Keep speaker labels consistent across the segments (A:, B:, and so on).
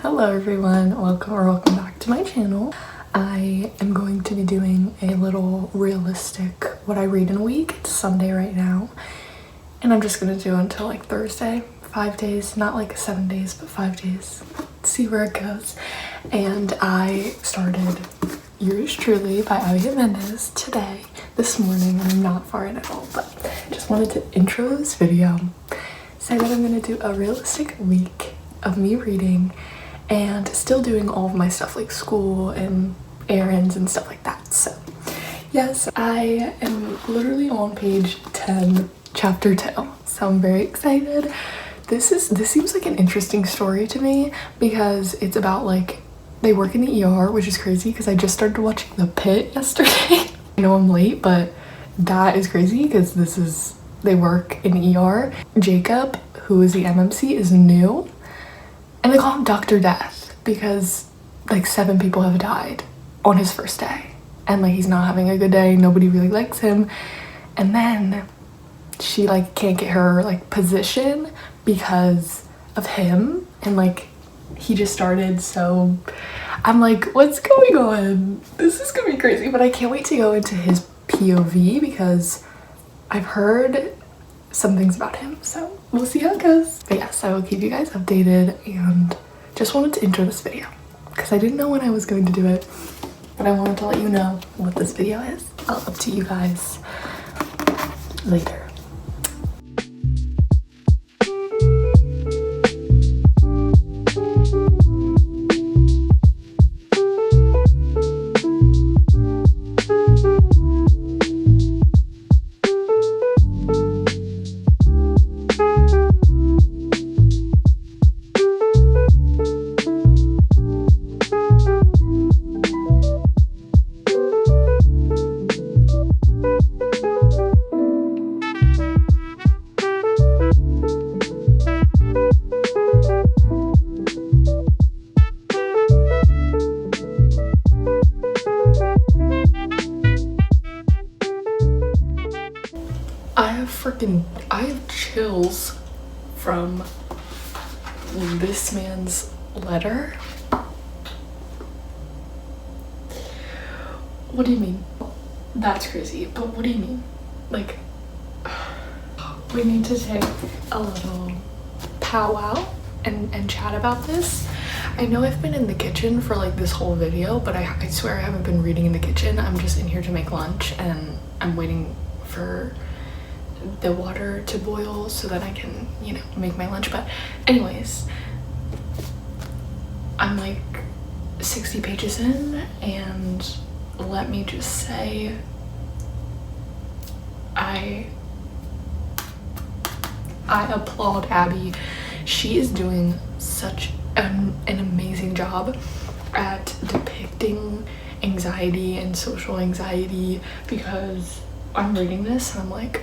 A: Hello everyone, welcome back to my channel. I am going to be doing a little realistic what I read in a week. It's Sunday right now, and I'm just gonna do it until like Thursday. 5 days, not like 7 days, but 5 days. See where it goes. And I started Yours Truly by Abby Mendez this morning, and I'm not far in at all, but just wanted to intro this video, say that I'm gonna do a realistic week of me reading and still doing all of my stuff like school and errands and stuff like that. So yes, I am literally on page 10, chapter 2. So I'm very excited. This seems like an interesting story to me because it's about like they work in the ER, which is crazy because I just started watching The Pit yesterday. I know I'm late, but that is crazy because they work in the ER. Jacob, who is the MMC, is new. And they call him Dr. Death because like 7 people have died on his first day. And like he's not having a good day. Nobody really likes him. And then she like can't get her like position because of him. And like he just started. So I'm like, what's going on? This is gonna be crazy. But I can't wait to go into his POV because I've heard some things about him, so we'll see how it goes. But yes, I will keep you guys updated, and just wanted to intro this video because I didn't know when I was going to do it, but I wanted to let you know what this video is. I'll update you guys later. I have chills from this man's letter. What do you mean? That's crazy, but what do you mean? Like, we need to take a little powwow and chat about this. I know I've been in the kitchen for like this whole video, but I swear I haven't been reading in the kitchen. I'm just in here to make lunch, and I'm waiting for the water to boil so that I can, you know, make my lunch. But anyways, I'm like 60 pages in, and let me just say I applaud Abby. She is doing such an amazing job at depicting anxiety and social anxiety, because I'm reading this and I'm like,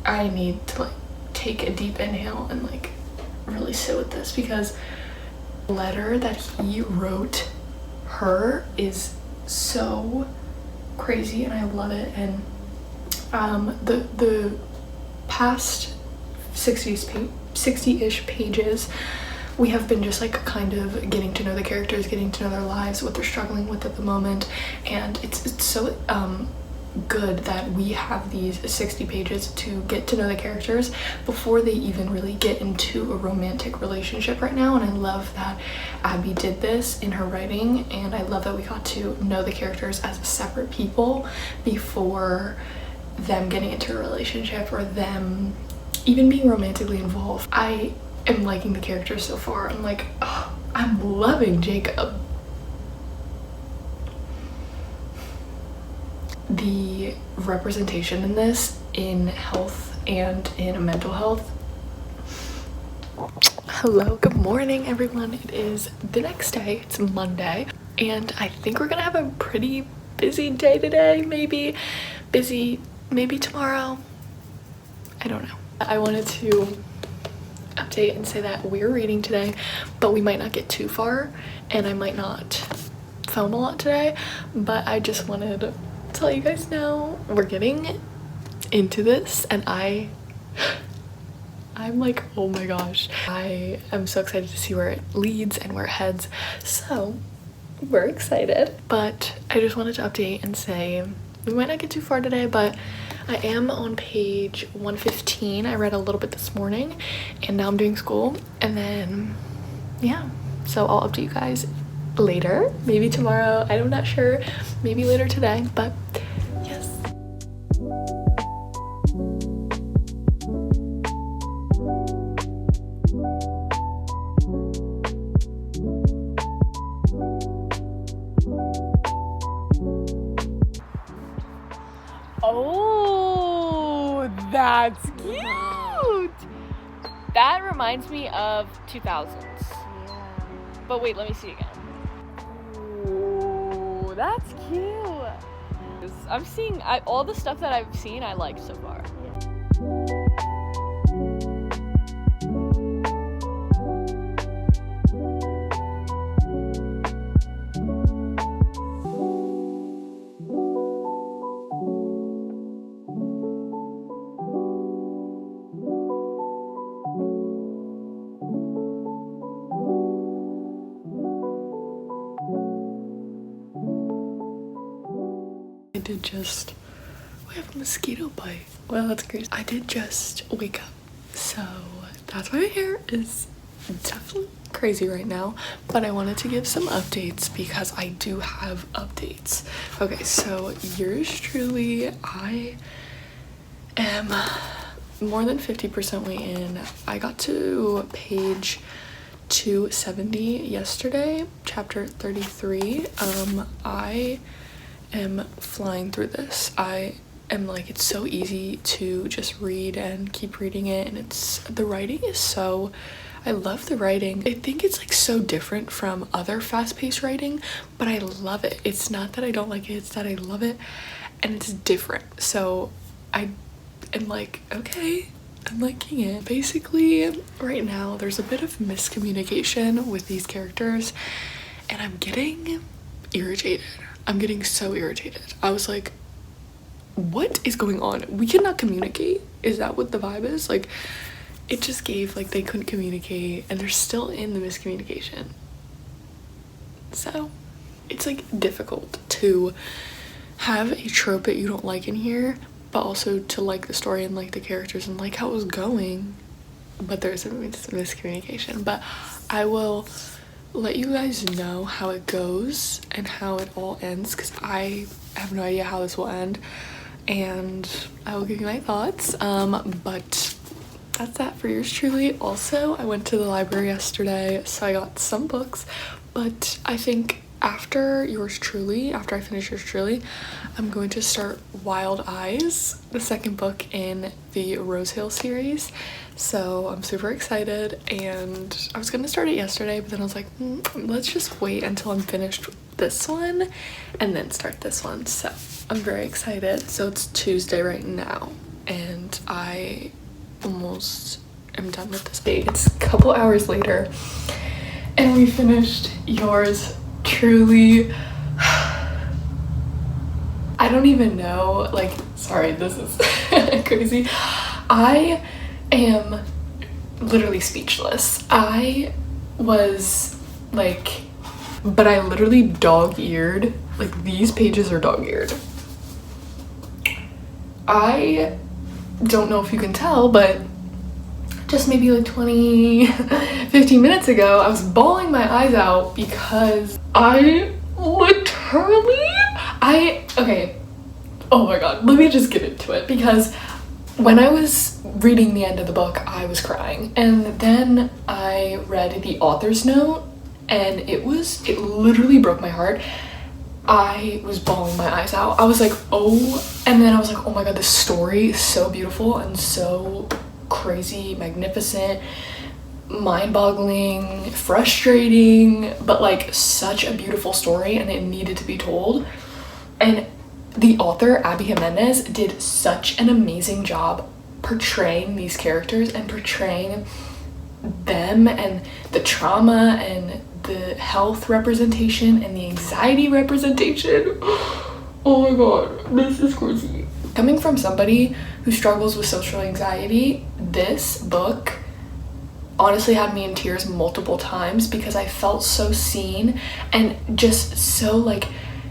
A: I need to like take a deep inhale and like really sit with this, because the letter that he wrote her is so crazy and I love it. And the past 60-ish pages we have been just like kind of getting to know the characters, getting to know their lives, what they're struggling with at the moment, and it's so good that we have these 60 pages to get to know the characters before they even really get into a romantic relationship right now. And I love that Abby did this in her writing, and I love that we got to know the characters as separate people before them getting into a relationship or them even being romantically involved. I am liking the characters so far. I'm like, oh, I'm loving Jacob. The representation in this, in health and in mental health. Hello, good morning everyone. It is the next day, it's Monday, and I think we're gonna have a pretty busy day today. Maybe busy, maybe tomorrow, I don't know. I wanted to update and say that we're reading today, but we might not get too far and I might not film a lot today, but I just wanted to let you guys know we're getting into this, and I I'm like, oh my gosh. I am so excited to see where it leads and where it heads. So we're excited. But I just wanted to update and say we might not get too far today, but I am on page 115. I read a little bit this morning and now I'm doing school. And then, yeah. So I'll update you guys later, maybe tomorrow. I'm not sure. Maybe later today, but yes. Oh, that's cute. That reminds me of 2000s. Yeah. But wait, let me see again. Oh, that's cute. I'm seeing all the stuff that I've seen I liked so far. We have a mosquito bite. Well, that's crazy. I did just wake up, so that's why my hair is definitely crazy right now, but I wanted to give some updates because I do have updates. Okay, so yours truly, I am more than 50% way in. I got to page 270 yesterday, chapter 33. I am flying through this. I am like, it's so easy to just read and keep reading it, and the writing is so, I love the writing. I think it's like so different from other fast-paced writing, but I love it. It's not that I don't like it, it's that I love it and it's different. So I am like, okay, I'm liking it. Basically right now there's a bit of miscommunication with these characters and I'm getting irritated. I'm getting so irritated. I was like, what is going on? We cannot communicate. Is that what the vibe is? Like, it just gave like they couldn't communicate and they're still in the miscommunication. So it's like difficult to have a trope that you don't like in here, but also to like the story and like the characters and like how it was going. But there's a miscommunication. But I will let you guys know how it goes and how it all ends, because I have no idea how this will end, and I will give you my thoughts. But that's that for yours truly. Also, I went to the library yesterday, so I got some books, but I think after yours truly, after I finish yours truly, I'm going to start Wild Eyes, the second book in the Rose Hill series. So I'm super excited, and I was gonna start it yesterday, but then I was like, let's just wait until I'm finished with this one and then start this one. So I'm very excited. So it's Tuesday right now and I almost am done with this date. It's a couple hours later and we finished yours truly. I don't even know, like, sorry, this is crazy. I am literally speechless. I was like, but I literally dog-eared, like these pages are dog-eared. I don't know if you can tell, but just maybe like 15 minutes ago, I was bawling my eyes out because I literally, okay, oh my god, let me just get into it, because when I was reading the end of the book, I was crying, and then I read the author's note, and it literally broke my heart. I was bawling my eyes out. I was like, oh, and then I was like, oh my god, this story is so beautiful and so crazy, magnificent, mind-boggling, frustrating, but like such a beautiful story, and it needed to be told. And the author, Abby Jimenez, did such an amazing job portraying these characters and portraying them and the trauma and the health representation and the anxiety representation. Oh my god, this is crazy. Coming from somebody who struggles with social anxiety, this book honestly had me in tears multiple times because I felt so seen and just so like,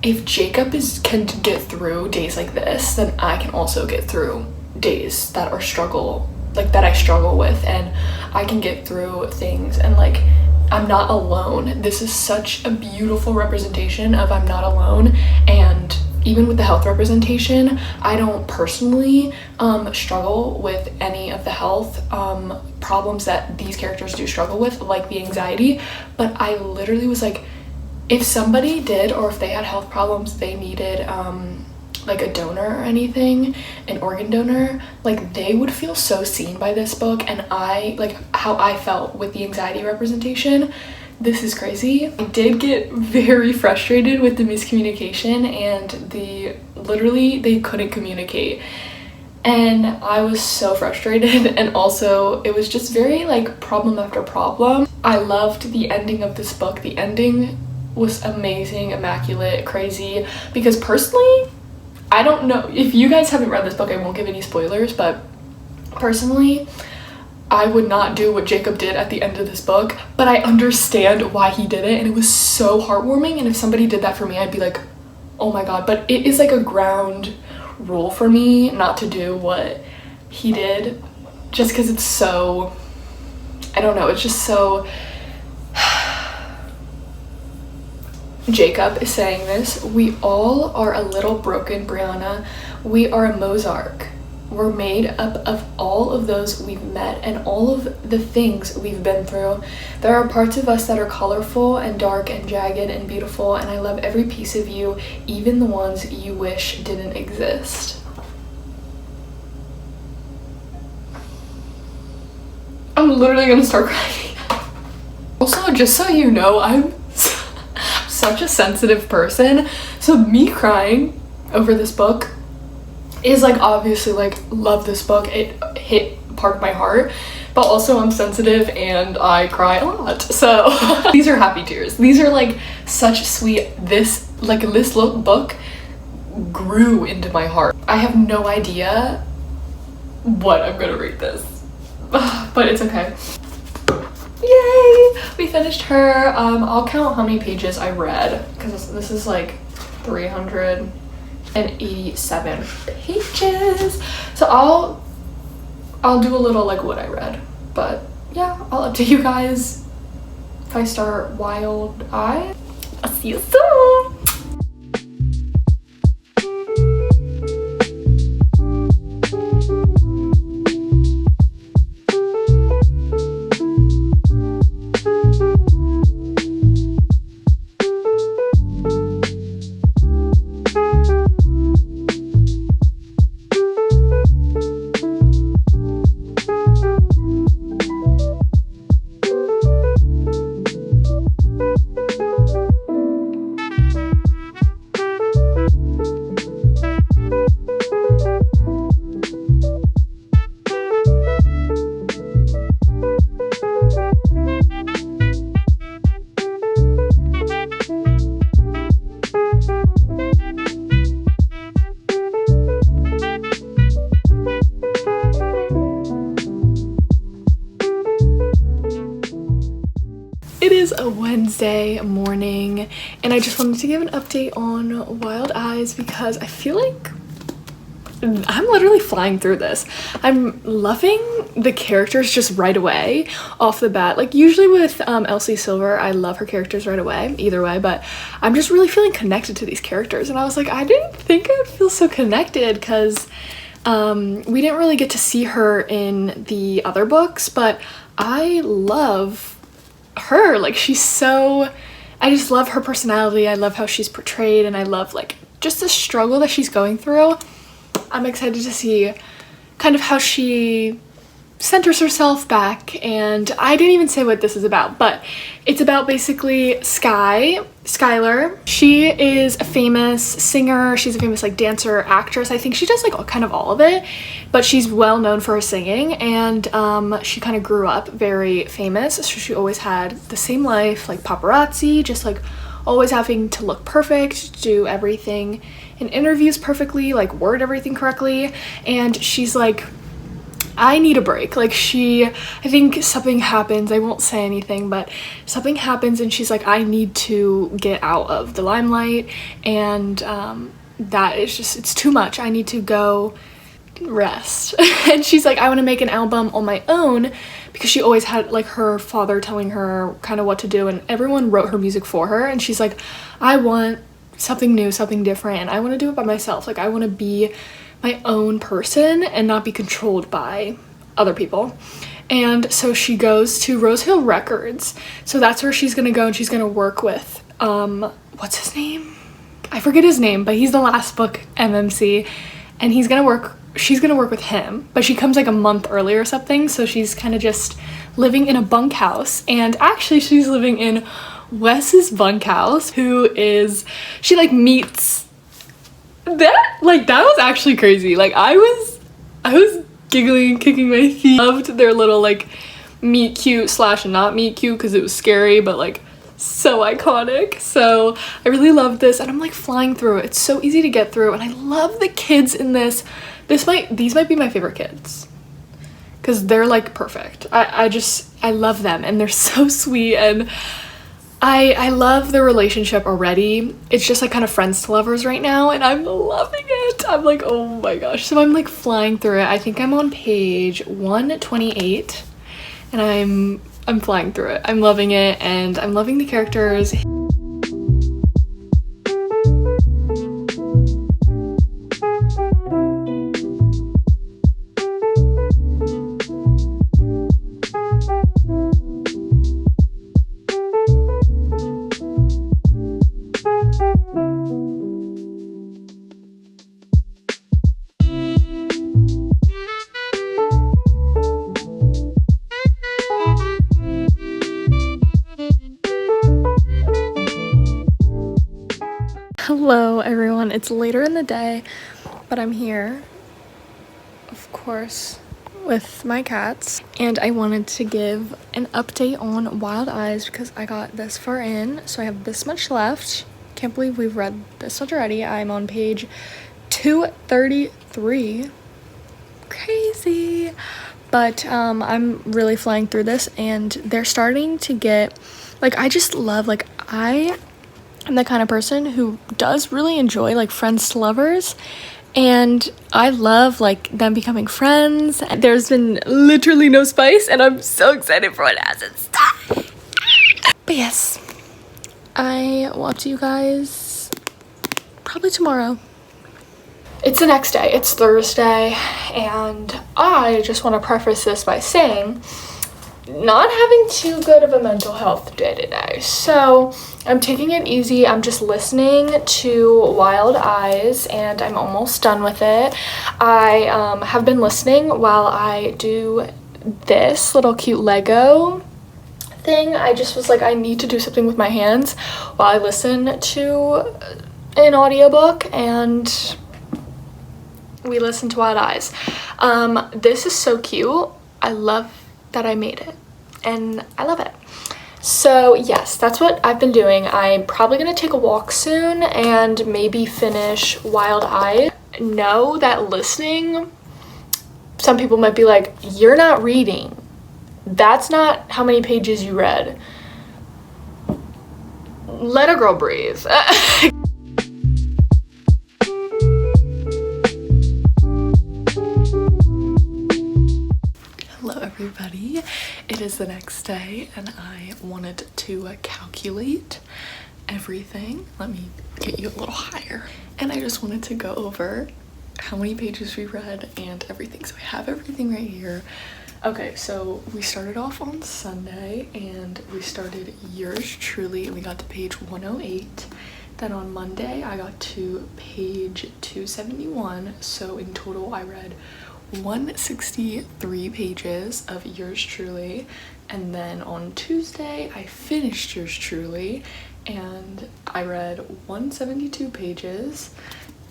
A: if Jacob can get through days like this, then I can also get through days that are that I struggle with, and I can get through things, and like, I'm not alone. This is such a beautiful representation of I'm not alone. And even with the health representation, I don't personally struggle with any of the health problems that these characters do struggle with, like the anxiety, but I literally was like, if somebody did, or if they had health problems, they needed like a donor or anything, an organ donor, like they would feel so seen by this book. And I, like how I felt with the anxiety representation, this is crazy. I did get very frustrated with the miscommunication and literally they couldn't communicate. And I was so frustrated, and also it was just very like problem after problem. I loved the ending of this book. The ending was amazing, immaculate, crazy, because personally, I don't know if you guys haven't read this book, I won't give any spoilers, but personally I would not do what Jacob did at the end of this book, but I understand why he did it, and it was so heartwarming. And if somebody did that for me, I'd be like, oh my god. But it is like a ground rule for me not to do what he did, just because it's so, I don't know, it's just so Jacob is saying this. We all are a little broken, Brianna. We are a mosaic. We're made up of all of those we've met and all of the things we've been through. There are parts of us that are colorful and dark and jagged and beautiful, and I love every piece of you, even the ones you wish didn't exist. I'm literally gonna start crying. Also, just so you know, I'm such a sensitive person, so me crying over this book is like, obviously, like, love this book, it hit part of my heart, but also I'm sensitive and I cry a lot, so these are happy tears. These are like such sweet, this little book grew into my heart. I have no idea what I'm gonna rate this, but it's okay. Yay! We finished her. I'll count how many pages I read, because this is like 387 pages. So I'll do a little like what I read. But yeah, I'll update you guys if I start Wild Eye. I'll see you soon! It is a Wednesday morning, and I just wanted to give an update on Wild Eyes because I feel like I'm literally flying through this. I'm loving the characters just right away off the bat. Like usually with Elsie Silver, I love her characters right away, either way, but I'm just really feeling connected to these characters. And I was like, I didn't think I would feel so connected because we didn't really get to see her in the other books, but I love her. Like she's so, I just love her personality. I love how she's portrayed, and I love like just the struggle that she's going through. I'm excited to see kind of how she centers herself back, and I didn't even say what this is about, but it's about basically Skylar. She is a famous singer, she's a famous like dancer, actress. I think she does like kind of all of it, but she's well known for her singing, and she kind of grew up very famous, so she always had the same life, like paparazzi, just like always having to look perfect, do everything in interviews perfectly, like word everything correctly. And she's like I need a break. Like I think something happens, I won't say anything, but something happens and she's like, I need to get out of the limelight, and that is just, it's too much. I need to go rest. And she's like, I want to make an album on my own, because she always had like her father telling her kind of what to do, and everyone wrote her music for her, and she's like, I want something new, something different, and I want to do it by myself. Like I want to be my own person and not be controlled by other people. And so she goes to Rose Hill Records. So that's where she's gonna go, and she's gonna work with what's his name? I forget his name, but he's the Last Book MMC, and she's gonna work with him, but she comes like a month early or something, so she's kind of just living in a bunkhouse. And actually she's living in Wes's bunkhouse, she like meets that, like that was actually crazy. Like I was giggling and kicking my feet. Loved their little like meet cute slash not meet cute, because it was scary but like so iconic. So I really love this, and I'm like flying through it. It's so easy to get through, and I love the kids in this. These might be my favorite kids, because they're like perfect. I love them, and they're so sweet, and I love the relationship already. It's just like kind of friends to lovers right now, and I'm loving it. I'm like, oh my gosh. So I'm like flying through it. I think I'm on page 128, and I'm flying through it. I'm loving it, and I'm loving the characters. Hello everyone, it's later in the day, but I'm here, of course, with my cats, and I wanted to give an update on Wild Eyes because I got this far in, so I have this much left. Can't believe we've read this much already. I'm on page 233. Crazy. But I'm really flying through this, and they're starting to get, like, I just love, like, I'm the kind of person who does really enjoy like friends to lovers, and I love like them becoming friends. There's been literally no spice, and I'm so excited for what hasn't stopped. But yes, I will up to you guys probably tomorrow. It's the next day, it's Thursday, and I just want to preface this by saying not having too good of a mental health day today, so I'm taking it easy. I'm just listening to Wild Eyes, and I'm almost done with it. I have been listening while I do this little cute Lego thing. I just was like, I need to do something with my hands while I listen to an audiobook, and we listened to Wild Eyes. This is so cute. I love that I made it, and I love it. So yes, that's what I've been doing. I'm probably gonna take a walk soon and maybe finish Wild Eyes. Know that listening, some people might be like, you're not reading. That's not how many pages you read. Let a girl breathe. Hello everybody, it is the next day, and I wanted to calculate everything. Let me get you a little higher. And I just wanted to go over how many pages we read and everything. So I have everything right here. Okay, so we started off on Sunday, and we started Yours Truly, and we got to page 108. Then on Monday I got to page 271, so in total I read 163 pages of Yours Truly. And then on Tuesday I finished Yours Truly, and I read 172 pages.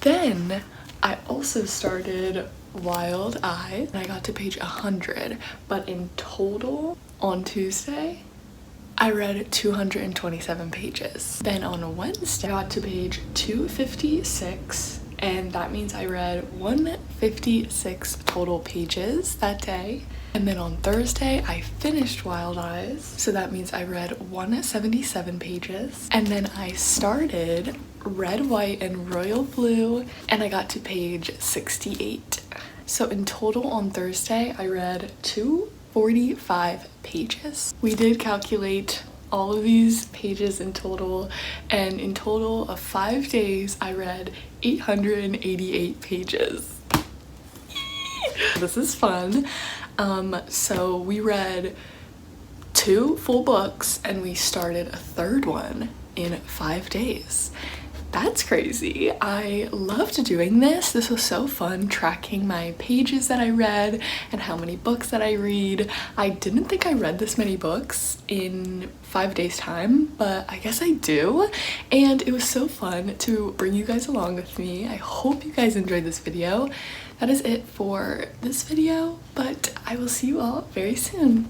A: Then I also started Wild Eyes, and I got to page 100, but in total on Tuesday I read 227 pages. Then on Wednesday I got to page 256, and that means I read 156 total pages that day. And then on Thursday, I finished Wild Eyes, so that means I read 177 pages. And then I started Red, White, and Royal Blue, and I got to page 68. So in total on Thursday, I read 245 pages. We did calculate all of these pages in total, and in total of 5 days, I read 888 pages. This is fun. So we read 2 full books and we started a 3rd one in 5 days. That's crazy. I loved doing this. This was so fun, tracking my pages that I read and how many books that I read. I didn't think I read this many books in 5 days time, but I guess I do. And it was so fun to bring you guys along with me. I hope you guys enjoyed this video. That is it for this video, but I will see you all very soon.